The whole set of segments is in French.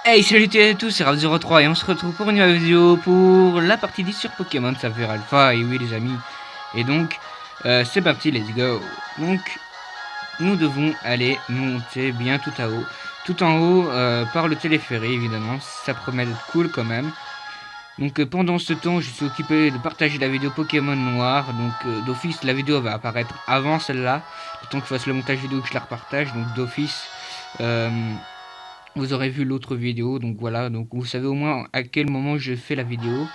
Hey, salut à tous, c'est Rav03 et on se retrouve pour une nouvelle vidéo pour la partie 10 sur Pokémon Sapphire Alpha. Et oui les amis, et donc c'est parti, let's go. Donc nous devons aller monter bien tout en haut par le téléphérique évidemment, ça promet d'être cool quand même. Donc pendant ce temps je suis occupé de partager la vidéo Pokémon Noir, donc d'office la vidéo va apparaître avant celle-là, le temps que je fasse le montage vidéo que je la repartage, donc d'office vous aurez vu l'autre vidéo, donc voilà, donc vous savez au moins à quel moment je fais la vidéo.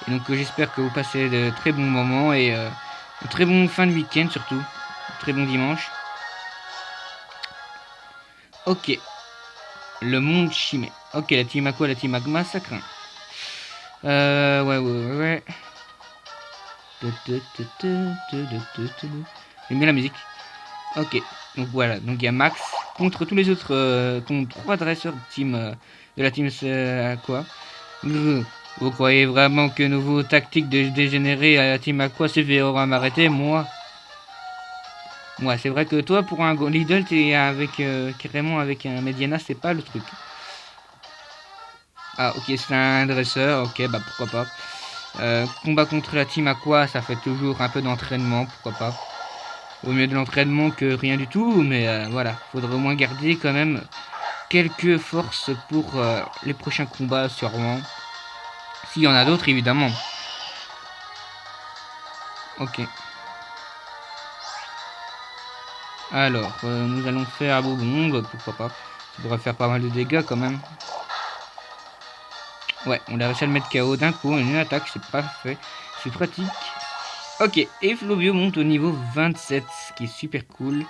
Et donc j'espère que vous passez de très bons moments et un très bon fin de week-end surtout, un très bon dimanche. Ok, le monde chimé. Ok, la team Aqua, la team Magma, ça craint. Ouais. J'aime bien la musique. Ok, donc voilà, donc il y a Max contre tous les autres, contre 3 dresseurs de la team Aqua. Vous croyez vraiment que nouveau tactique de dégénérer à la team Aqua suffira m'arrêter, moi? Ouais, c'est vrai que toi, pour un Lidl, t'es avec carrément avec un Mediana, c'est pas le truc. Ah, ok, c'est un dresseur, ok, bah pourquoi pas. Combat contre la team Aqua, ça fait toujours un peu d'entraînement, pourquoi pas. Au mieux de l'entraînement que rien du tout, mais voilà, faudrait au moins garder quand même quelques forces pour les prochains combats, sûrement. S'il y en a d'autres, évidemment. Ok. Alors, nous allons faire Boubombe, pourquoi pas. Ça devrait faire pas mal de dégâts quand même. Ouais, on a réussi à le mettre KO d'un coup, une attaque, c'est parfait. C'est pratique. Ok, et Flobio monte au niveau 27, ce qui est super cool.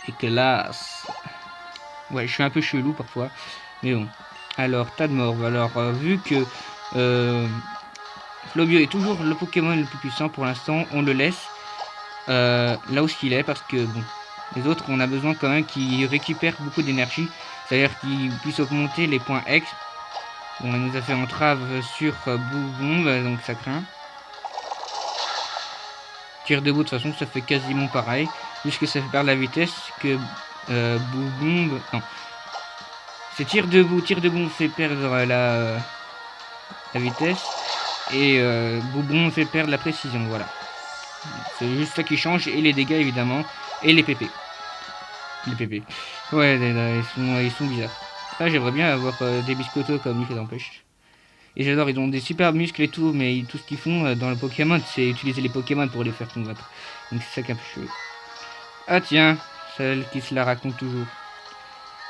Et classe. Ouais, je suis un peu chelou parfois, mais bon. Alors, Tadmorve, alors vu que Flobio est toujours le Pokémon le plus puissant pour l'instant, on le laisse là où il est, parce que bon, les autres, on a besoin quand même qu'ils récupèrent beaucoup d'énergie, c'est-à-dire qu'ils puissent augmenter les points X. Bon, il nous a fait entrave sur Boubombe, donc ça craint. Tir debout, de toute façon, ça fait quasiment pareil, puisque ça fait perdre la vitesse que Boubombe. Non, c'est tir debout fait perdre la vitesse, et Boubombe fait perdre la précision, voilà. C'est juste ça qui change, et les dégâts évidemment, et les PP. Les PP. Ouais, ils sont bizarres. Ah, j'aimerais bien avoir des biscottos comme lui, ça n'empêche. Et j'adore, ils ont des super muscles et tout, mais tout ce qu'ils font dans le Pokémon, c'est utiliser les Pokémon pour les faire combattre. Donc c'est ça qui est un peu chelou. Ah tiens, celle qui se la raconte toujours.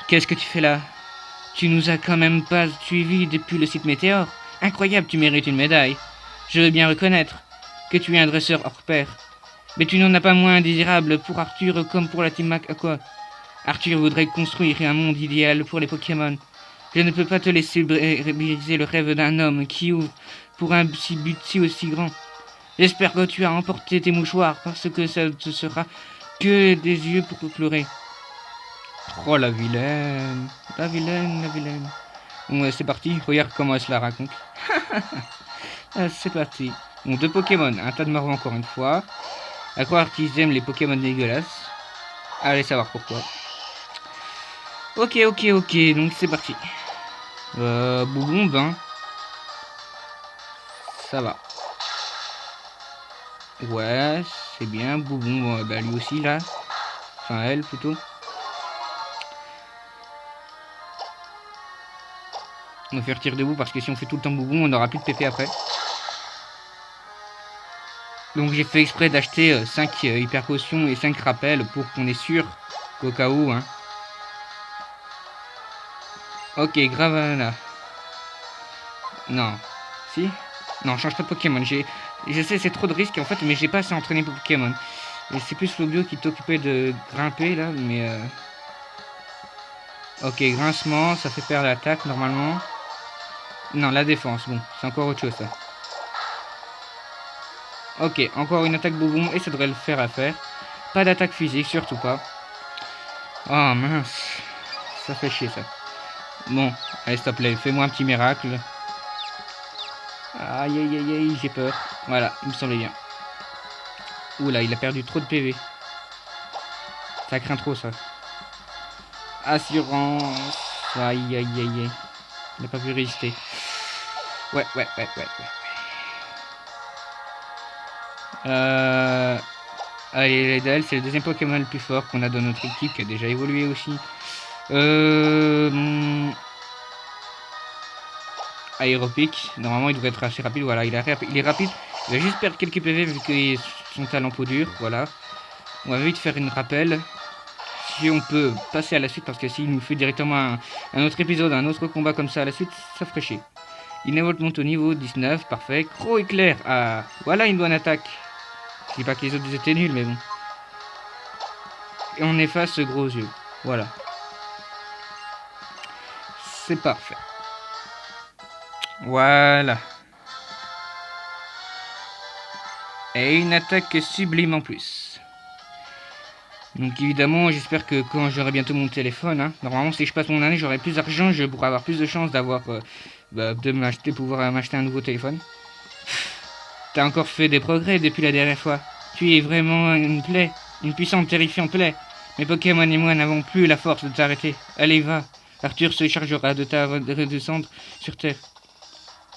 Qu'est-ce que tu fais là? Tu nous as quand même pas suivis depuis le site Météore? Incroyable, tu mérites une médaille. Je veux bien reconnaître que tu es un dresseur hors pair. Mais tu n'en as pas moins indésirable pour Arthur comme pour la team Mac. À quoi? Arthur voudrait construire un monde idéal pour les Pokémon. Je ne peux pas te laisser briser le rêve d'un homme qui ouvre pour un but si aussi grand. J'espère que tu as emporté tes mouchoirs, parce que ça ne sera que des yeux pour pleurer. Oh la vilaine, la vilaine, la vilaine. Bon, c'est parti, regarde comment elle se la raconte. C'est parti. Bon, 2 Pokémon, un tas de morts encore une fois. À croire qu'ils aiment les Pokémon dégueulasses. Allez savoir pourquoi. Ok, donc c'est parti. Boubombe, hein. Ça va. Ouais, c'est bien. Boubombe, bah lui aussi là. Enfin, elle plutôt. On va faire tir debout parce que si on fait tout le temps Boubombe, on n'aura plus de PP après. Donc j'ai fait exprès d'acheter 5 hyper potions et 5 rappels pour qu'on est sûr qu'au cas où, hein. Ok, Gravana. Non. Si? Non, change pas de Pokémon. Je sais, c'est trop de risques en fait, mais j'ai pas assez entraîné pour Pokémon. Et c'est plus Flobio qui t'occupait de grimper là, mais Ok, grincement, ça fait perdre l'attaque normalement. Non, la défense, bon, c'est encore autre chose ça. Ok, encore une attaque boubon et ça devrait le faire à faire. Pas d'attaque physique, surtout pas. Oh mince, ça fait chier ça. Bon, allez, s'il te plaît, fais-moi un petit miracle. Aïe aïe aïe aïe, j'ai peur. Voilà, il me semblait bien. Oula, il a perdu trop de PV. Ça craint trop ça. Assurance. Aïe aïe aïe aïe. Il n'a pas pu résister. Ouais. Allez, Ledel, c'est le deuxième Pokémon le plus fort qu'on a dans notre équipe, qui a déjà évolué aussi. Aéropic, normalement il devrait être assez rapide. Voilà, il est rapide. Il va juste perdre quelques PV vu que son talent peau dure. Voilà. On va vite faire une rappel. Si on peut passer à la suite, parce que s'il nous fait directement un autre épisode, un autre combat comme ça à la suite, ça ferait chier. Inévolte monte au niveau 19, parfait. Gros éclair. Ah, voilà une bonne attaque. Je dis pas que les autres étaient nuls, mais bon. Et on efface ce gros yeux. Voilà. C'est parfait. Voilà. Et une attaque sublime en plus. Donc évidemment, j'espère que quand j'aurai bientôt mon téléphone, hein, normalement si je passe mon année, j'aurai plus d'argent, je pourrai avoir plus de chances d'avoir, pouvoir m'acheter un nouveau téléphone. T'as encore fait des progrès depuis la dernière fois. Tu es vraiment une plaie, une puissante, terrifiante plaie. Mes Pokémon et moi n'avons plus la force de t'arrêter. Allez, va. Arthur se chargera de ta redescendre sur Terre.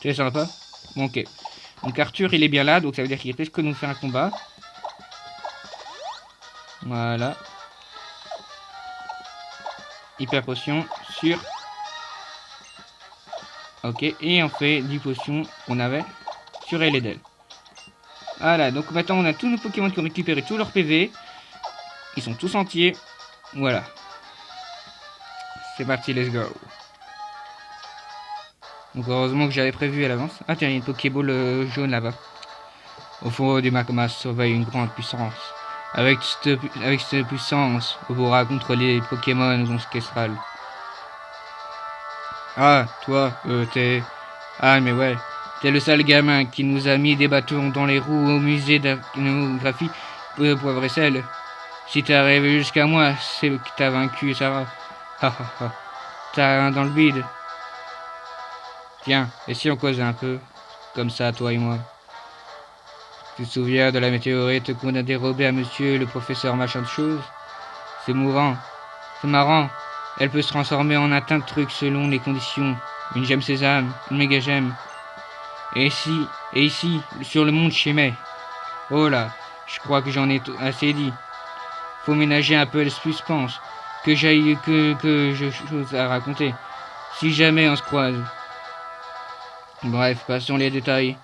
Tu es sympa? Bon, ok. Donc Arthur, il est bien là, donc ça veut dire qu'il risque de nous faire un combat. Voilà. Hyper potion sur. Ok, et on fait 10 potions qu'on avait sur Eledel. Voilà, donc maintenant on a tous nos Pokémon qui ont récupéré tous leurs PV. Ils sont tous entiers. Voilà. C'est parti, let's go. Donc heureusement que j'avais prévu à l'avance. Ah tiens, il y a une Pokéball jaune là-bas. Au fond du Magma surveille une grande puissance. Avec cette puissance, on pourra contrôler les Pokémon ancestrales. Ah, toi, t'es... Ah, mais ouais. T'es le sale gamin qui nous a mis des bâtons dans les roues au musée d'ethnographie Poivre et Sel. Si t'es arrivé jusqu'à moi, c'est que t'as vaincu Sarah. Ha ha ha. T'as un dans le bide. Tiens, et si on causait un peu? Comme ça, toi et moi. Tu te souviens de la météorite qu'on a dérobée à monsieur le professeur machin de choses? C'est mourant. C'est marrant. Elle peut se transformer en un tas de trucs selon les conditions. Une gemme sésame, une méga gemme. Et ici, sur le monde Chimay. Oh là, je crois que j'en ai assez dit. Faut ménager un peu le suspense. Que j'ai chose à raconter. Si jamais on se croise. Bref, passons les détails.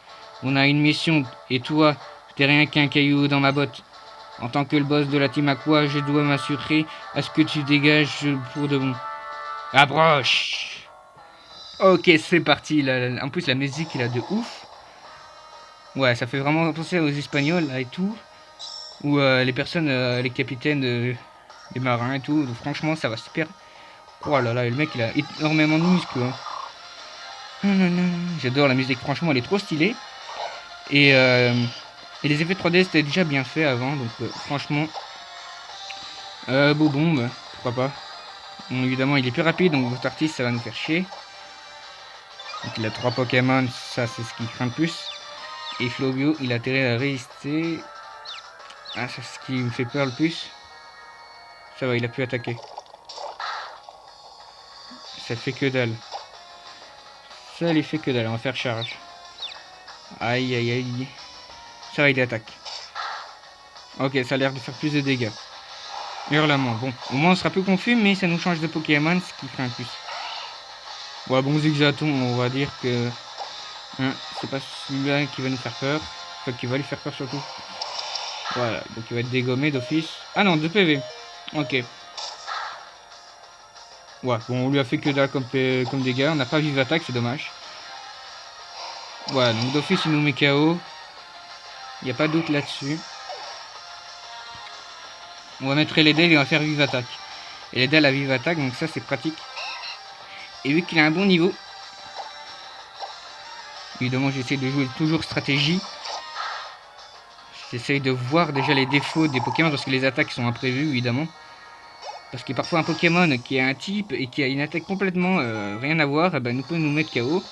On a une mission, et toi, t'es rien qu'un caillou dans ma botte. En tant que le boss de la team Aqua, je dois m'assurer à ce que tu dégages pour de bon. Approche! Ok, c'est parti. En plus, la musique est là de ouf. Ouais, ça fait vraiment penser aux Espagnols là, et tout. Ou les personnes, les capitaines, les marins et tout. Donc, franchement, ça va super. Oh là là, le mec, il a énormément de muscles. Hein. J'adore la musique, franchement, elle est trop stylée. Et les effets 3D, c'était déjà bien fait avant. Donc, franchement, Boubombe, pourquoi pas. Bon, évidemment, il est plus rapide, donc votre artiste, ça va nous faire chier. Donc, il a 3 Pokémon, ça, c'est ce qui craint le plus. Et Flobio, il a intérêt à résister. Ah, c'est ce qui me fait peur le plus. Ça va, il a pu attaquer. Ça fait que dalle. Ça lui fait que dalle, on va faire charge. Aïe aïe aïe. Ça va, il attaque. Ok, ça a l'air de faire plus de dégâts. Hurlement, bon. Au moins on sera plus confus, mais ça nous change de Pokémon, ce qui fait un plus. Ouais, bon, Zigzaton, on va dire que... Hein, c'est pas celui-là qui va nous faire peur. Enfin, qui va lui faire peur surtout. Voilà, donc il va être dégommé d'office. Ah non, 2 PV. Ok. Ouais, bon, on lui a fait que dalle comme dégâts. On n'a pas vive attaque, c'est dommage. Voilà, donc d'office, il nous met KO. Il n'y a pas de doute là-dessus. On va mettre Eledel et on va faire vive attaque. Eledel a vive attaque, donc ça, c'est pratique. Et vu qu'il a un bon niveau, évidemment j'essaie de jouer toujours stratégie. J'essaie de voir déjà les défauts des Pokémon parce que les attaques sont imprévues évidemment. Parce que parfois un Pokémon qui a un type et qui a une attaque complètement rien à voir, nous peut nous mettre KO.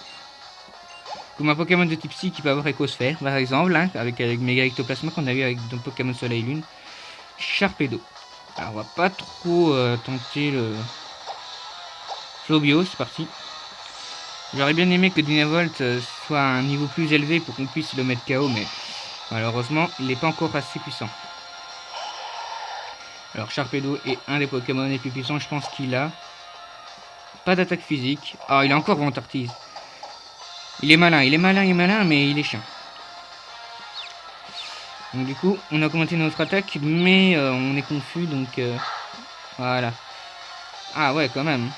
Comme un Pokémon de type Psy qui peut avoir Écosphère par exemple, hein, avec Mega Ectoplasma qu'on a vu avec dans Pokémon Soleil et Lune. Sharpedo. Alors on va pas trop tenter le Flobio, c'est parti. J'aurais bien aimé que Dynavolt soit à un niveau plus élevé pour qu'on puisse le mettre KO, mais malheureusement il n'est pas encore assez puissant. Alors Sharpedo est un des Pokémon les plus puissants, je pense qu'il a pas d'attaque physique. Ah, il a encore Ventartise. Il est malin, mais il est chiant. Donc du coup, on a augmenté notre attaque, mais on est confus, donc voilà. Ah ouais, quand même.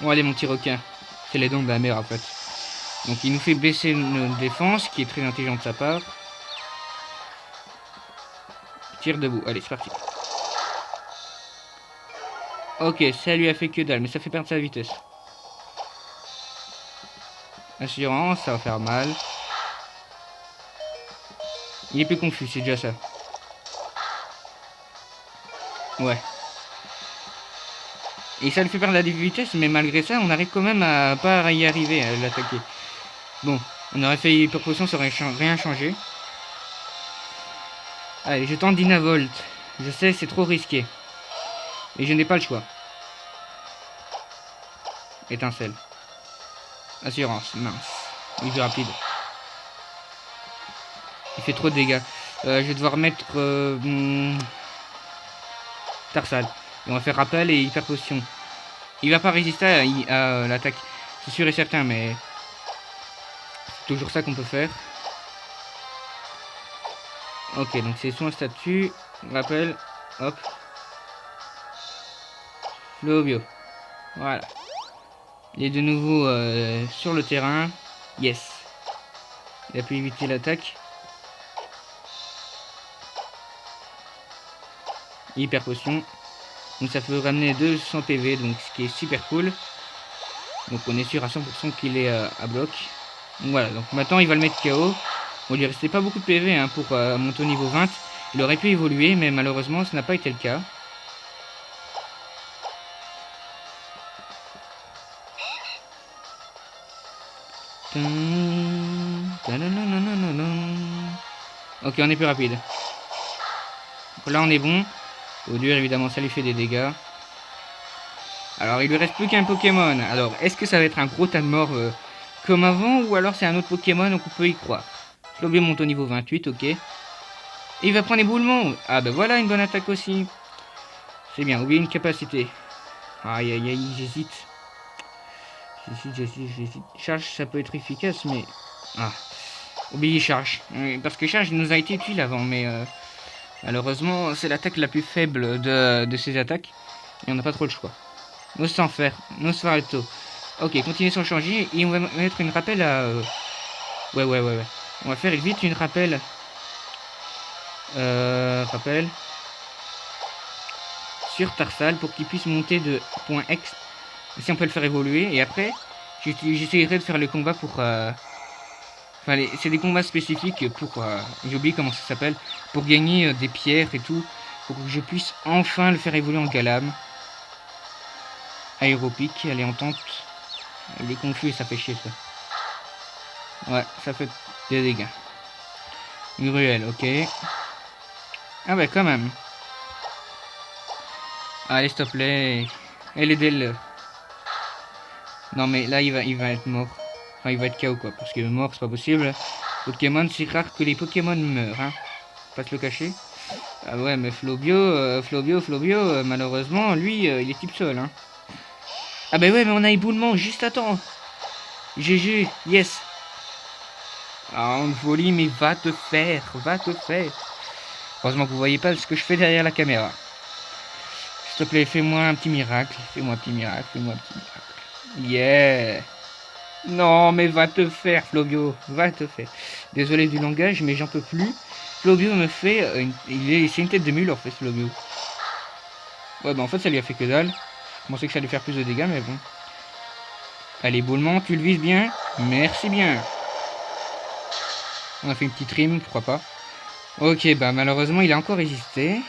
Bon allez mon petit requin. C'est les dents de la mer en fait. Donc il nous fait baisser notre défense, qui est très intelligent de sa part. Tire debout, allez c'est parti. Ok, ça lui a fait que dalle, mais ça fait perdre sa vitesse. Assurance, ça va faire mal. Il est plus confus, c'est déjà ça. Ouais. Et ça lui fait perdre la vitesse, mais malgré ça, on arrive quand même à pas y arriver à l'attaquer. Bon, on aurait fait hyper potion, ça aurait rien changé. Allez, je tente Dynavolt. Je sais, c'est trop risqué. Et je n'ai pas le choix. Étincelle. Assurance, mince. Il est plus rapide. Il fait trop de dégâts. Je vais devoir mettre Tarsal. Et on va faire rappel et hyper potion. Il va pas résister à l'attaque. C'est sûr et certain, mais c'est toujours ça qu'on peut faire. Ok, donc c'est soin statut. Rappel. Hop. Flobio. Voilà. Il est de nouveau sur le terrain. Yes. Il a pu éviter l'attaque. Hyper potion. Donc ça peut ramener 200 PV, donc ce qui est super cool. Donc on est sûr à 100% qu'il est à bloc. Donc voilà, donc maintenant il va le mettre KO. Bon, il lui restait pas beaucoup de PV hein, pour monter au niveau 20. Il aurait pu évoluer, mais malheureusement ce n'a pas été le cas. Ok, on est plus rapide. Donc là on est bon. Au dur évidemment ça lui fait des dégâts. Alors il lui reste plus qu'un Pokémon. Alors est-ce que ça va être un gros tas de mort comme avant, ou alors c'est un autre Pokémon donc on peut y croire. Flobio monte au niveau 28, ok. Et il va prendre éboulement. Ah ben voilà une bonne attaque aussi. C'est bien, oubliez une capacité. Aïe aïe aïe, j'hésite. J'hésite. Charge ça peut être efficace mais... Ah, oubliez charge. Parce que charge nous a été utile avant mais... malheureusement c'est l'attaque la plus faible de ces attaques. Et on n'a pas trop le choix. Nosferatu. Ok, continue sans changer. Et on va mettre une rappel à... Ouais. On va faire vite une rappel. Rappel. Sur Tarsal pour qu'il puisse monter de point X. Si on peut le faire évoluer. Et après, j'essaierai de faire le combat pour... Enfin, c'est des combats spécifiques pour... j'ai oublié comment ça s'appelle. Pour gagner des pierres et tout. Pour que je puisse enfin le faire évoluer en Galam. Aéropique, allez en tente. Il est confus et ça fait chier ça. Ouais, ça fait des dégâts. Gruel, ok. Ah bah quand même. Allez, s'il te plaît. Elle est d'elle. Non mais là il va être mort. Enfin il va être KO quoi. Parce que mort c'est pas possible. Pokémon, c'est rare que les Pokémon meurent. Hein. Pas se le cacher. Ah ouais mais Flobio, malheureusement lui il est type sol. Hein. Ah bah ouais mais on a éboulement juste à temps. GG, yes. Ah on volit mais va te faire. Heureusement que vous voyez pas ce que je fais derrière la caméra. S'il te plaît, fais-moi un petit miracle. Yeah. Non, mais va te faire, Flobio. Va te faire. Désolé du langage, mais j'en peux plus. Flobio me fait... c'est une tête de mule, en fait, Flobio. Ouais, bah en fait, ça lui a fait que dalle. pensais que ça allait faire plus de dégâts, mais bon. Allez, éboulement, tu le vises bien. Merci bien. On a fait une petite rime, pourquoi pas. Ok, bah malheureusement, il a encore résisté.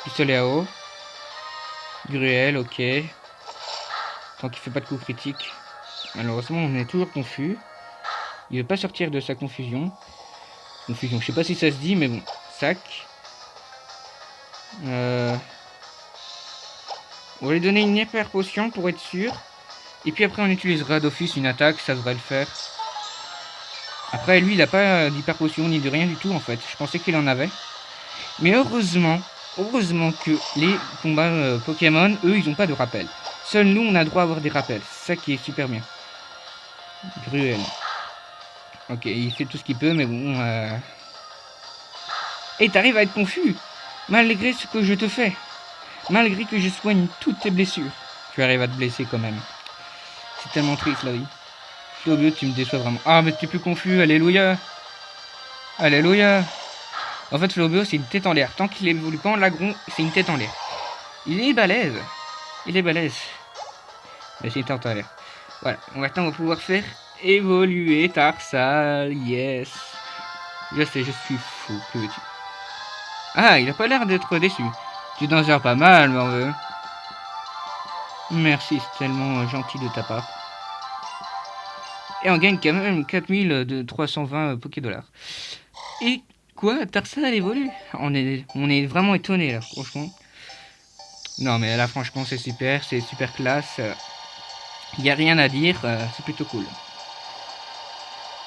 Pistolet à eau. Gruel, ok. Tant qu'il fait pas de coup critique. Malheureusement, on est toujours confus. Il veut pas sortir de sa confusion. Confusion, je sais pas si ça se dit, mais bon. Sac. On va lui donner une hyper potion pour être sûr. Et puis après, on utilisera d'office une attaque, ça devrait le faire. Après, lui, il a pas d'hyper potion ni de rien du tout en fait. Je pensais qu'il en avait. Mais heureusement que les combats Pokémon, eux, ils ont pas de rappel. Seuls nous, on a droit à avoir des rappels. C'est ça qui est super bien. Gruel. Ok, il fait tout ce qu'il peut, mais bon... Et t'arrives à être confus, malgré ce que je te fais. Malgré que je soigne toutes tes blessures. Tu arrives à te blesser quand même. C'est tellement triste la vie. Flobio, tu me déçois vraiment. Ah, mais t'es plus confus, alléluia. Alléluia. En fait, Flobio, c'est une tête en l'air. Tant qu'il évolue pas en lagron, c'est une tête en l'air. Il est balèze. Il est balèze. Mais c'est une tête en l'air. Voilà. Maintenant, on va pouvoir faire évoluer Tarsal. Yes. Je sais, je suis fou. Que veux-tu? Ah, il a pas l'air d'être déçu. Tu t'en sers pas mal, Morveux. Merci, c'est tellement gentil de ta part. Et on gagne quand même 4320 Pokédollars. Et quoi? Tarsal évolue? On est vraiment étonné là, franchement. Non, mais là, franchement, c'est super classe. Il n'y a rien à dire, c'est plutôt cool.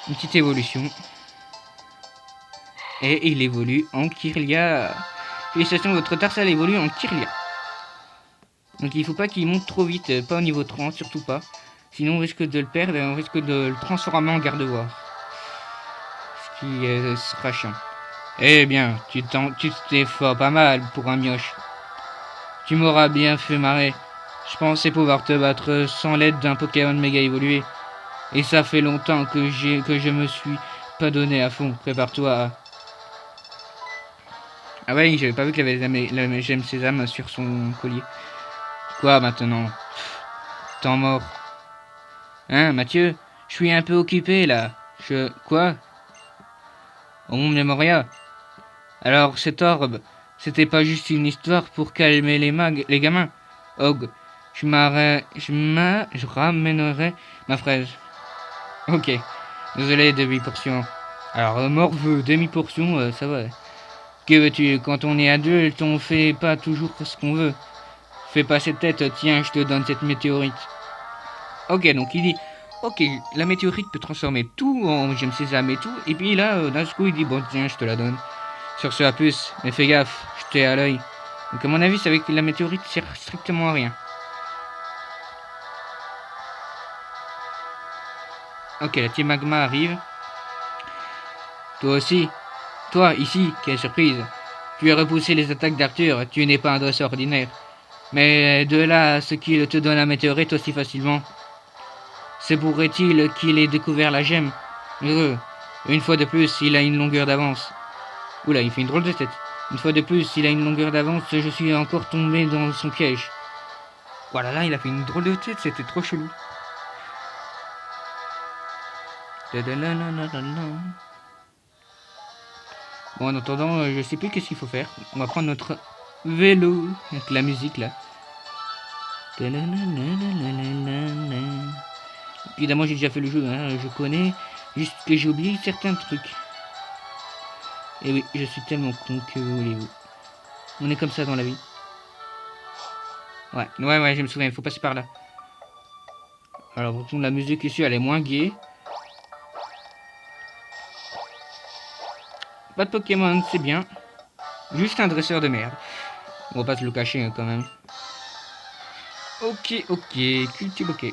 Une petite évolution. Et il évolue en Kirlia. Félicitations, votre Tarsal évolue en Kirlia. Donc il faut pas qu'il monte trop vite, pas au niveau 30, surtout pas. Sinon on risque de le perdre et on risque de le transformer en gardevoir. Ce qui sera chiant. Eh bien, tu t'es fort pas mal pour un mioche. Tu m'auras bien fait marrer. Je pensais pouvoir te battre sans l'aide d'un Pokémon méga évolué. Et ça fait longtemps que je me suis pas donné à fond. Prépare-toi à... Ah ouais, j'avais pas vu qu'il avait la gemme sésame sur son collier. Quoi maintenant? Temps mort. Hein, Mathieu? Je suis un peu occupé là. Quoi? Oh mon Memoria. Alors, cette orbe, c'était pas juste une histoire pour calmer les gamins. Og, je ramènerai ma fraise. Ok. Désolé, demi-portion. Alors, Morveux, demi-portion, ça va. Que veux-tu? Quand on est adulte, on fait pas toujours ce qu'on veut. Fais pas cette tête, tiens, je te donne cette météorite. Ok, donc il dit, ok, la météorite peut transformer tout en gemme sésame et tout. Et puis là, d'un coup, il dit, bon, tiens, je te la donne. Sur ce, à plus, mais fais gaffe, je t'ai à l'œil. Donc à mon avis, c'est avec la météorite sert strictement à rien. Ok, la team magma arrive. Toi aussi. Toi, ici, quelle surprise. Tu as repoussé les attaques d'Arthur, tu n'es pas un dresseur ordinaire. Mais de là à ce qu'il te donne la météorite aussi facilement. C'est pourrait-il qu'il ait découvert la gemme? Heureux. Une fois de plus, il a une longueur d'avance. Oula, il fait une drôle de tête. Une fois de plus, il a une longueur d'avance, je suis encore tombé dans son piège. Voilà, là, il a fait une drôle de tête, c'était trop chelou. Bon, en attendant, je sais plus qu'est-ce qu'il faut faire. On va prendre notre vélo, avec la musique là. Évidemment, j'ai déjà fait le jeu, hein, je connais. Juste que j'ai oublié certains trucs. Et oui, je suis tellement con, que voulez-vous. On est comme ça dans la vie. Ouais, je me souviens, il faut passer par là. Alors, pourtant, la musique ici, elle est moins gaie. Pas de Pokémon, c'est bien. Juste un dresseur de merde. On va pas se le cacher, hein, quand même. Ok, cultive, ok.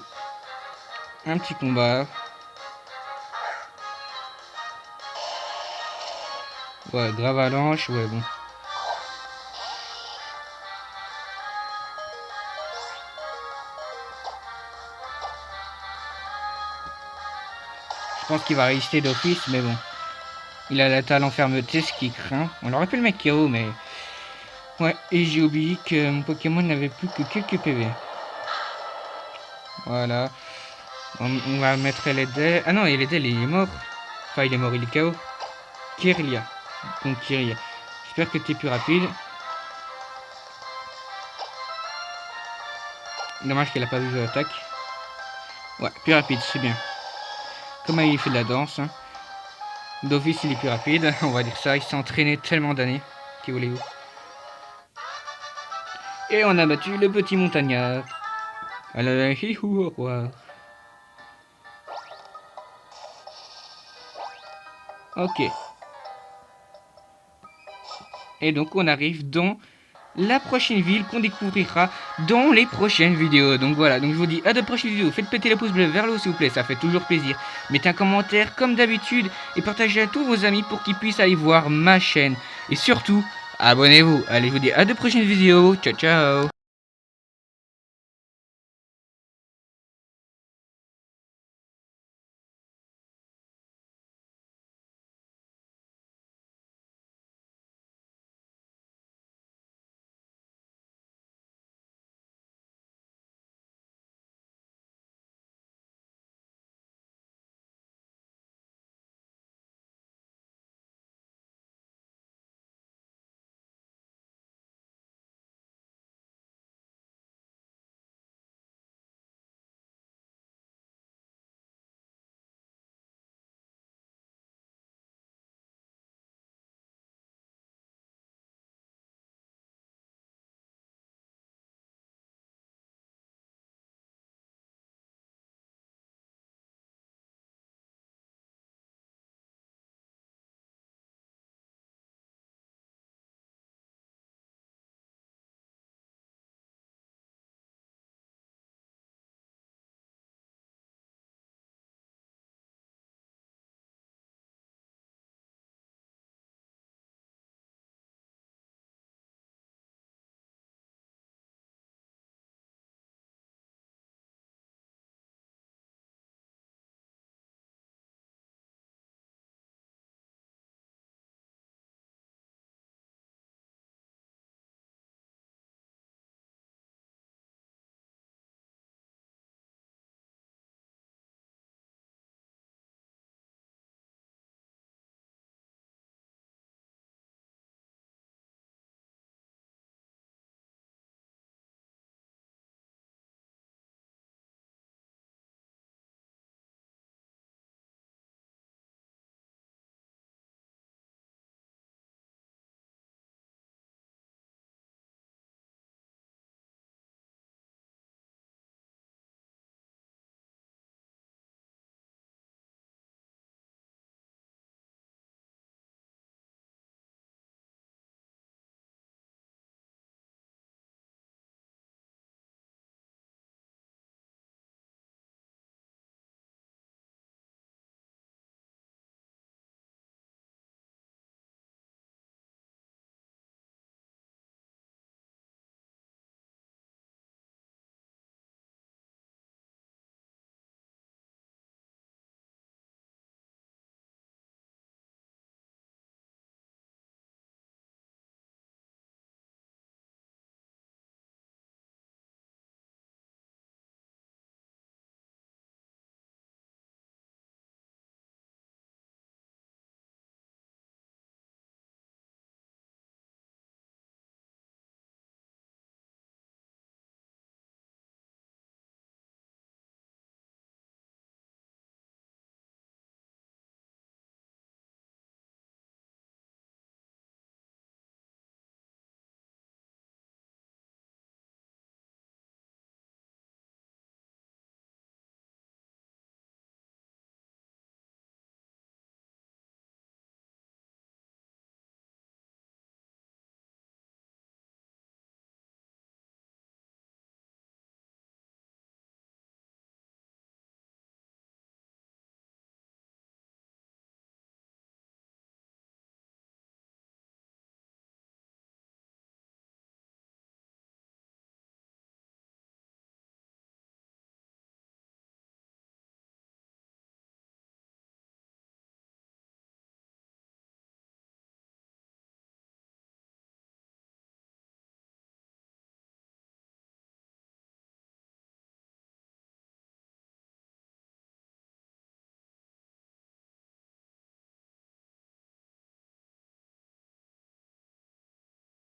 Un petit combat. Ouais, Gravalanche, ouais, bon. Je pense qu'il va résister d'office, mais bon. Il a la talent fermeté, ce qui craint. On aurait pu le mettre KO, mais... Ouais, et j'ai oublié que mon Pokémon n'avait plus que quelques PV. Voilà. On va mettre Eledel. Ah non, Eledel il est mort. Enfin, il est mort, il est KO. Kirlia. Donc Kirlia. J'espère que tu es plus rapide. Dommage qu'elle a pas vu l'attaque. Ouais, plus rapide, c'est bien. Comment il fait de la danse. Hein. D'office, il est plus rapide, on va dire ça. Il s'est entraîné tellement d'années. Qui voulez-vous? Et on a battu le petit montagnard. Alors, hihou, au revoir. Ok. Et donc, on arrive dans la prochaine ville qu'on découvrira dans les prochaines vidéos. Donc voilà, donc je vous dis à de prochaines vidéos. Faites péter le pouce bleu vers le haut s'il vous plaît, ça fait toujours plaisir. Mettez un commentaire comme d'habitude et partagez à tous vos amis pour qu'ils puissent aller voir ma chaîne. Et surtout, abonnez-vous. Allez, je vous dis à de prochaines vidéos. Ciao, ciao.